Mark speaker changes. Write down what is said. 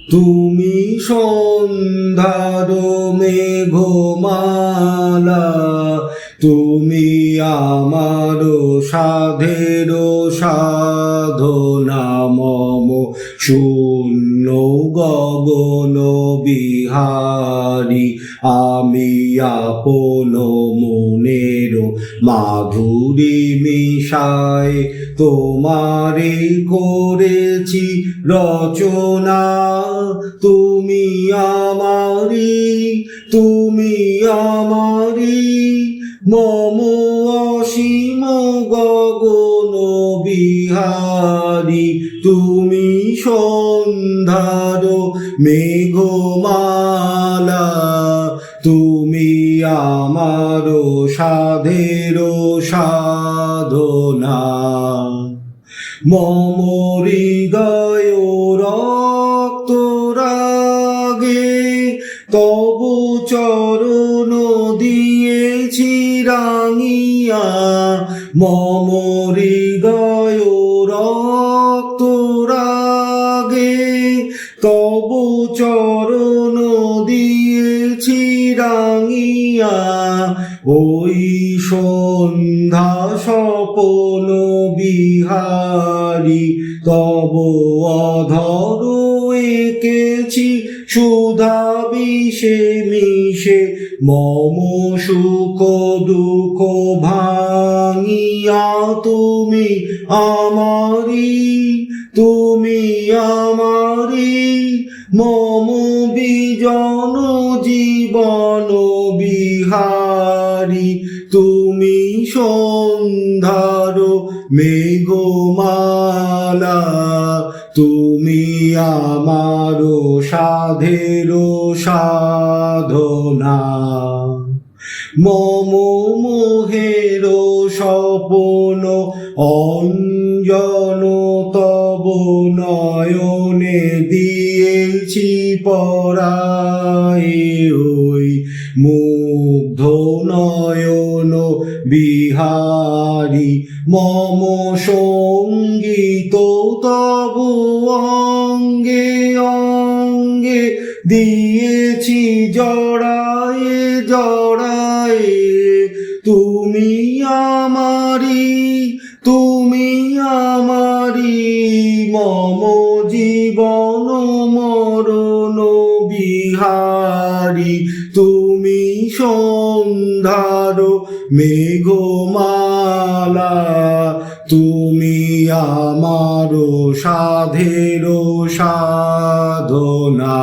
Speaker 1: তুমি সন্ধ্যার মেঘমালা, তুমি আমার সাধের সাধনা। মম শূন্য গগন বিহারী, আমি আপন মনের মাধুরী মিশায় তোমারে করেছি রচনা। তুমি আমারি, তুমি আমারি, মম অসীম গগন বিহারী। তুমি সন্ধ্যার মেঘমালা, তুমি আমার সাধের সাধনা। মম হৃদয় রক্ত রাগে তবু চরণ দিয়েছি রাঙিয়া। মম হৃদয় রক্ত রাগে তবু চরণ দিয়েছি রাঙিয়া। ওই সন্ধ্যা স্বপন বিহারী, তব অধর এঁকেছি সুধা বিষে মিশে। মম সুখ দুঃখ ভাঙিয়া তুমি আমারি, তুমি আমারি, মম বিজন জীবন বিহারী। তুমি সন্ধ্যার মেঘমালা, তুমি আমার সাধের সাধনা। মম মোহের স্বপন অঞ্জন তব নয়নে দিয়েছি পরায়। ওই মুগ্ধ নয়ন বিহারী, মম সঙ্গীত তব অঙ্গে অঙ্গে দিয়েছি জড়ায়ে জড়ায়ে। তুমি আমারি, তুমি আমারি, মম জীবন মরণ বিহারী। তুমি সন্ধ্যার মেঘমালা, তুমি আমার সাধের সাধনা।